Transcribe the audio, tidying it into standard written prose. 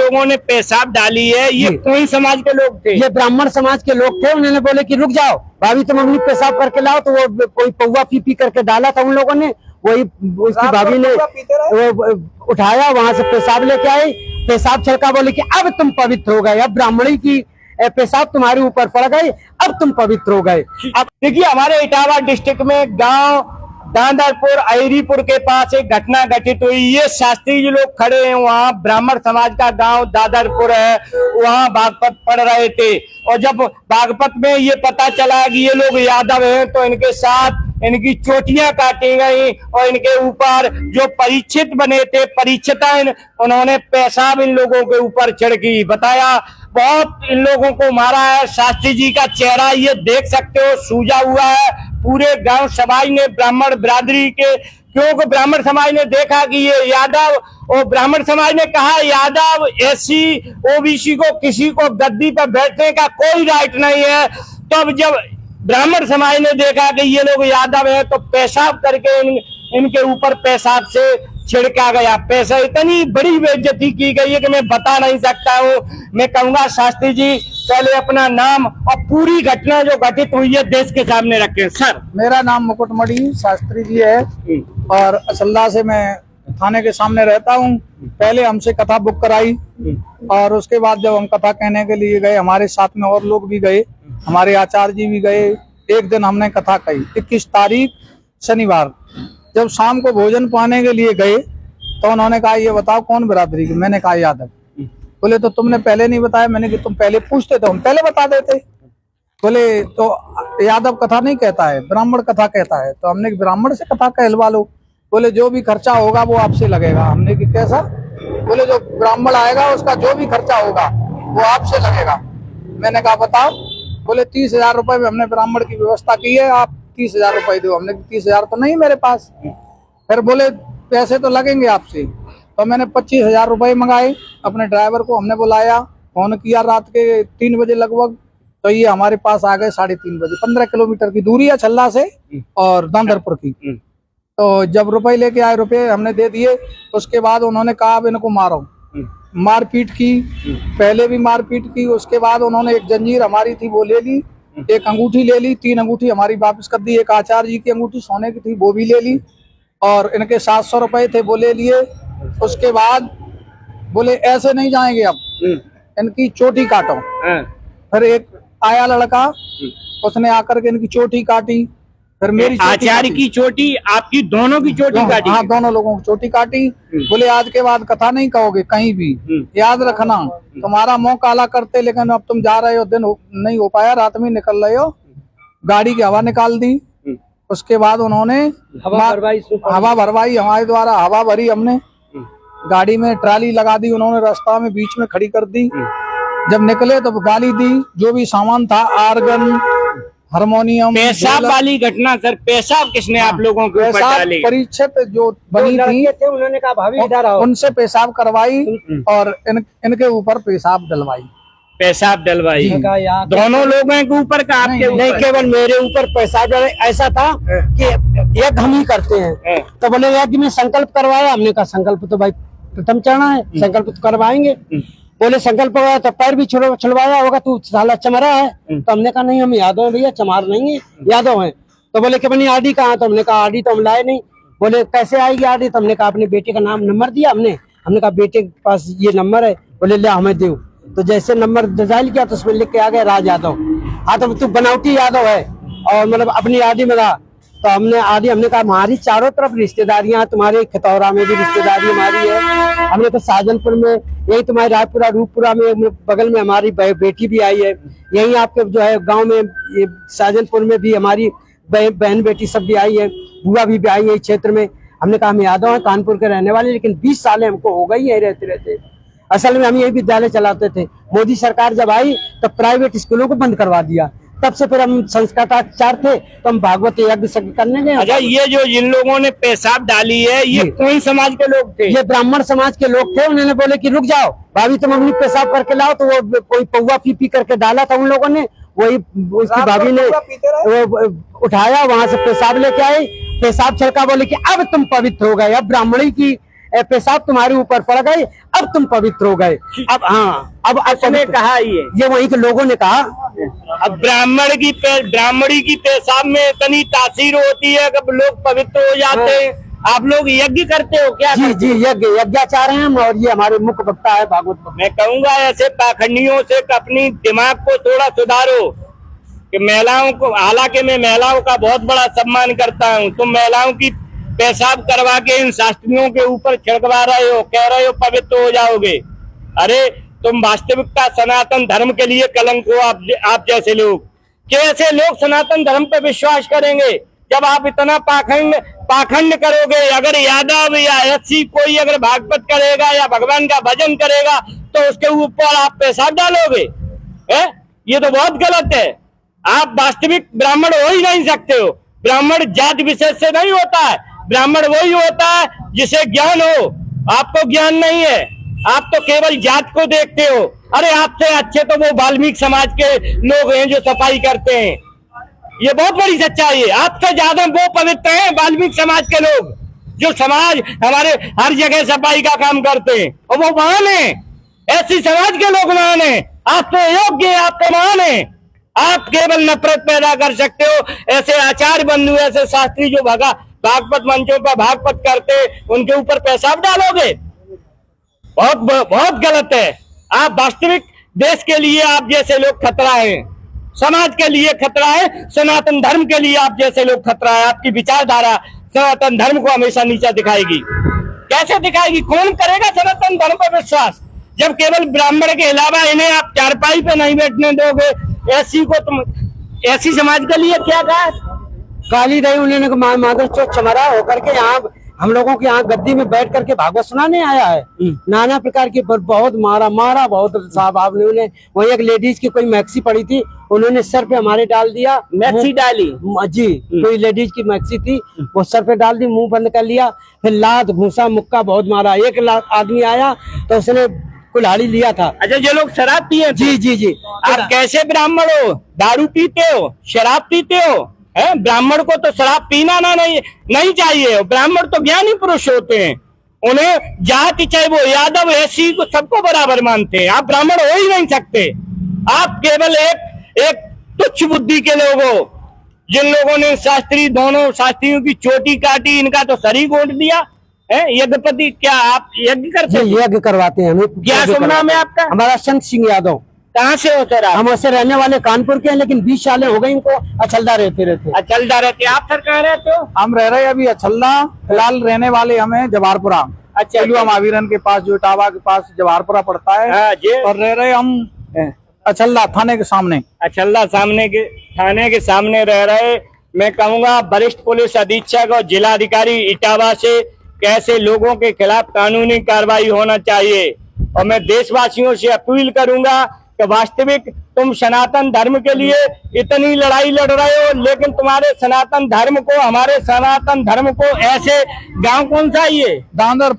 लोगों ने पेशाब डाली है, ये कौन समाज के लोग थे? ये ब्राह्मण समाज के लोग थे। उन्होंने बोले कि रुक जाओ भाभी, तुम अपनी पेशाब करके लाओ। तो वो कोई पौवा पी करके डाला था उन लोगों ने, वही उसकी भाभी ने वो उठाया, वहां से पेशाब लेके आई, पेशाब छलका, बोले कि अब तुम पवित्र हो गए, अब ब्राह्मणी की पेशाब तुम्हारे ऊपर पड़ गई, अब तुम पवित्र हो गए। अब देखिए, हमारे इटावा डिस्ट्रिक्ट में गांव दादरपुर अहिरीपुर के पास एक घटना घटित हुई। ये शास्त्री जी लोग खड़े हैं, वहाँ ब्राह्मण समाज का गांव दादरपुर है, वहाँ बागपत पढ़ रहे थे। और जब बागपत में ये पता चला कि ये लोग यादव हैं, तो इनके साथ इनकी चोटियां काटी गई और इनके ऊपर जो परीक्षित बने थे, परीक्षिता, उन्होंने पेशाब इन लोगों के ऊपर छिड़की। बताया बहुत इन लोगों को मारा है। शास्त्री जी का चेहरा ये देख सकते हो, सूजा हुआ है। पूरे गांव समाज ने, ब्राह्मण बिरादरी के, क्योंकि ब्राह्मण समाज ने देखा कि ये यादव, और ब्राह्मण समाज ने कहा यादव, एससी, ओबीसी को किसी को गद्दी पर बैठने का कोई राइट नहीं है। तब जब ब्राह्मण समाज ने देखा कि ये लोग यादव है, तो पेशाब करके इनके ऊपर पेशाब से छिड़का गया। पैसा, इतनी बड़ी बेइज्जती की गई है कि मैं बता नहीं सकता हूँ। मैं कहूंगा शास्त्री जी पहले अपना नाम और पूरी घटना जो घटित हुई है देश के सामने रखें। सर, मेरा नाम मुकुटमणि शास्त्री जी है और असल्ला से मैं थाने के सामने रहता हूँ। पहले हमसे कथा बुक कराई और उसके बाद जब हम कथा कहने के लिए गए, हमारे साथ में और लोग भी गए, हमारे आचार्य जी भी गए। एक दिन हमने कथा कही 21 तारीख शनिवार। जब शाम को भोजन पाने के लिए गए तो उन्होंने कहा ये बताओ कौन बिरादरी की? मैंने कहा यादव। बोले तो तुमने पहले नहीं बताया? मैंने कि तुम पहले पूछते तो हम पहले बता देते। बोले तो यादव कथा नहीं कहता है, ब्राह्मण कथा कहता है। तो हमने ब्राह्मण से कथा कहलवा लो। बोले जो भी खर्चा होगा वो आपसे लगेगा। हमने कि कैसा? बोले जो ब्राह्मण आएगा उसका जो भी खर्चा होगा वो आपसे लगेगा। मैंने कहा बताओ। बोले 30,000 रुपए में हमने ब्राह्मण की व्यवस्था की है, आप 30,000 रुपए दो। हमने 30,000 तो नहीं मेरे पास। फिर बोले पैसे तो लगेंगे आपसे। तो मैंने 25,000 रुपए मंगाए। अपने ड्राइवर को हमने बुलाया, फोन किया रात के 3 बजे लगभग, तो ये हमारे पास आ गए 3:30 बजे। 15 किलोमीटर की दूरी है छल्ला से और दादरपुर की। तो जब रुपए लेके आए, रुपए हमने दे दिए। उसके बाद उन्होंने कहा अब इनको मारो। मारपीट की, पहले भी मारपीट की। उसके बाद उन्होंने एक जंजीर हमारी थी वो ले ली, एक अंगूठी ले ली, 3 अंगूठी हमारी वापस कर दी। एक आचार्य जी की अंगूठी सोने की थी वो भी ले ली और इनके 700 रुपए थे वो ले लिए। उसके बाद बोले ऐसे नहीं जाएंगे, अब इनकी चोटी काटो। फिर एक आया लड़का, उसने आकर के इनकी चोटी काटी। फिर मेरी आचार्य की चोटी, आपकी दोनों की चोटी काटी? हाँ, दोनों लोगों की चोटी काटी। बोले आज के बाद कथा नहीं कहोगे कहीं भी, याद रखना। तुम्हारा मुंह काला करते, लेकिन अब तुम जा रहे हो, दिन नहीं हो पाया, रात में निकल रहे हो। गाड़ी की हवा निकाल दी। उसके बाद उन्होंने हवा भरवाई हमारे द्वारा, हवा भरी हमने। गाड़ी में ट्राली लगा दी उन्होंने, रास्ता में बीच में खड़ी कर दी। जब निकले तो गाली दी। जो भी सामान था, आर्गन, हारमोनियम। पेशाब वाली घटना सर, पेशाब किसने आप लोगों के ऊपर डाली? परीक्षित जो बनी थी, उन्होंने कहा भाभी इधर आओ, उनसे पेशाब करवाई और इनके ऊपर पेशाब डलवाई। पेशाब डलवाई दोनों लोगों के ऊपर का? आपके नहीं, केवल मेरे ऊपर पेशाब डले। ऐसा था कि एक हम ही करते हैं। तो बोले यार कि मैं संकल्प करवाया। हमने कहा संकल्प तो भाई प्रथम चढ़ना है, संकल्प तो करवाएंगे। बोले संकल्प करवाया तो पैर भी छुड़वाया होगा, तू साला चमरा है। तो हमने कहा नहीं, हम यादव हैं भैया, चमार नहीं है, यादव हैं। तो बोले कि बनी आरडी कहाँ? तो हमने कहा आरडी तो हम लाए नहीं। बोले कैसे आएगी आरडी? तो हमने कहा अपने बेटे का नाम नंबर दिया हमने कहा बेटे के पास ये नंबर है। बोले ले हमें दो। तो जैसे नंबर डिजाइल किया तो उसमें लिख के आ गया राज यादव। हाँ, तो तू बनावटी यादव है और मतलब अपनी आरडी में रहा। तो हमने कहा हमारी चारों तरफ रिश्तेदारियां, तुम्हारे खतौरा में भी रिश्तेदारी हमारी है। हमने तो साजनपुर में, यही तुम्हारे रायपुरा रूपपुरा में बगल में हमारी बेटी भी आई है। यही आपके जो है गांव में ये साजनपुर में भी हमारी बहन बेटी सब भी आई है, बुआ भी आई है इस क्षेत्र में। हमने कहा हम यादव हैं, कानपुर के रहने वाले, लेकिन 20 साल हमको हो गई है रहते रहते। असल में हम यही विद्यालय चलाते थे। मोदी सरकार जब आई तब प्राइवेट स्कूलों को बंद करवा दिया। तब से फिर हम संस्कृताचार थे तो हम भागवत यज्ञ करने गए। अच्छा, ये जो जिन लोगों ने पेशाब डाली है, ये कौन समाज के लोग थे? ये ब्राह्मण समाज के लोग थे। उन्होंने बोले कि रुक जाओ भाभी, तुम अपनी पेशाब करके लाओ। तो वो कोई पौवा पी करके डाला था उन लोगों ने, वही उसकी भाभी ने वो उठाया, वहां से पेशाब लेके आई, पेशाब छलका, बोले कि अब तुम पवित्र हो गए, अब ब्राह्मणी की पेशाब तुम्हारे ऊपर पड़ गए, अब तुम पवित्र हो गए। अब हाँ, अब किसने कहा ये वहीं के लोगों ने कहा। अब ब्राह्मणी की पेशाब में इतनी तासीर होती है कि लोग पवित्र हो जाते हैं। आप लोग यज्ञ करते हो क्या? जी जी, यज्ञाचार हैं हम, और ये हमारे मुख्य वक्ता है भागवत वक्ता। मैं कहूंगा ऐसे पाखंडियों से अपनी दिमाग को थोड़ा सुधारो कि महिलाओं को, हालांकि मैं महिलाओं का बहुत बड़ा सम्मान करता हूं, तुम महिलाओं की पेशाब करवा के इन शास्त्रियों के ऊपर छिड़कवा रहे हो, कह रहे हो पवित्र हो जाओगे। अरे तुम वास्तविकता सनातन धर्म के लिए कलंक हो। आप जैसे लोग, कैसे लोग सनातन धर्म पे विश्वास करेंगे जब आप इतना पाखंड करोगे? अगर यादव या एससी कोई अगर भागवत करेगा या भगवान का भजन करेगा तो उसके ऊपर आप पेशाब डालोगे? ये तो बहुत गलत है। आप वास्तविक ब्राह्मण हो ही नहीं सकते हो। ब्राह्मण जाति विशेष से नहीं होता है, ब्राह्मण वही होता है जिसे ज्ञान हो। आपको ज्ञान नहीं है, आप तो केवल जात को देखते हो। अरे आपसे अच्छे तो वो वाल्मीकि समाज के लोग हैं जो सफाई करते हैं। ये बहुत बड़ी सच्चाई है। आपसे ज्यादा वो पवित्र हैं वाल्मीकि समाज के लोग, जो समाज हमारे हर जगह सफाई का काम करते हैं, और वो महान है। ऐसी समाज के लोग महान है। आप तो योग्य, आप तो महान है। आप केवल नफरत पैदा कर सकते हो। ऐसे आचार्य बंधु, ऐसे शास्त्री जो भागवत मंचों पर भागवत करते, उनके ऊपर पेशाब डालोगे? बहुत गलत है। आप वास्तविक देश के लिए आप जैसे लोग खतरा है, समाज के लिए खतरा है, सनातन धर्म के लिए आप जैसे लोग खतरा है। आपकी विचारधारा सनातन धर्म को हमेशा नीचा दिखाएगी। कैसे दिखाएगी? कौन करेगा सनातन धर्म पर विश्वास जब केवल ब्राह्मण के अलावा इन्हें आप चारपाई पे नहीं बैठने दोगे? ऐसी को तुम, ऐसी समाज के लिए क्या कहा? गाली रही उन्होंने, माधव चौथ चमरा होकर के यहाँ हम लोगों के यहाँ गद्दी में बैठ करके भागवत सुनाने आया है। नाना प्रकार की बहुत मारा बहुत साहब आपने उन्हें। वही एक लेडीज की कोई मैक्सी पड़ी थी, उन्होंने सर पे हमारे डाल दिया। मैक्सी डाली? जी, कोई लेडीज की मैक्सी थी, वो सर पे डाल दी, मुंह बंद कर लिया, फिर लात घूसा मुक्का बहुत मारा। एक आदमी आया तो उसने कुल्हाड़ी लिया था। अच्छा, जो लोग शराब पिए? जी जी जी। आप कैसे ब्राह्मण हो? दारू पीते हो, शराब पीते हो? ब्राह्मण को तो शराब पीना नहीं चाहिए। ब्राह्मण तो ज्ञानी पुरुष होते हैं, उन्हें जाति चाहे वो यादव एसी को सबको बराबर मानते हैं। आप ब्राह्मण हो ही नहीं सकते। आप केवल एक तुच्छ बुद्धि के लोग हो, जिन लोगों ने दोनों शास्त्रियों की चोटी काटी, इनका तो शरीर गोंद दिया है। यज्ञपति, क्या आप यज्ञ करते हैं? यज्ञ करवाते हैं हमें। क्या शुभ नाम है आपका? हमारा संत सिंह यादव। कहाँ से हो सर आप? हम ऐसे रहने वाले कानपुर के हैं, लेकिन 20 सालें हो गई इनको अछलदा रहते। अचलदा रहते। आप सर कहाँ रहते हो? हम रह रहे अभी अछल्दा, फिलहाल रहने वाले हमें जवाहरपुरा। अच्छा, महावीरन के पास, जो इटावा के पास जवाहरपुरा पड़ता है। हाँ जी। और रह रहे हम अछल्दा थाने के सामने। अछल्दा थाने के सामने रह रहे। मैं कहूँगा वरिष्ठ पुलिस अधीक्षक और जिलाधिकारी इटावा से कैसे लोगों के खिलाफ कानूनी कार्रवाई होना चाहिए। और मैं देशवासियों से अपील करूंगा कि वास्तविक तुम सनातन धर्म के लिए इतनी लड़ाई लड़ रहे हो, लेकिन तुम्हारे सनातन धर्म को, हमारे सनातन धर्म को ऐसे गांव कौन सा ये दादर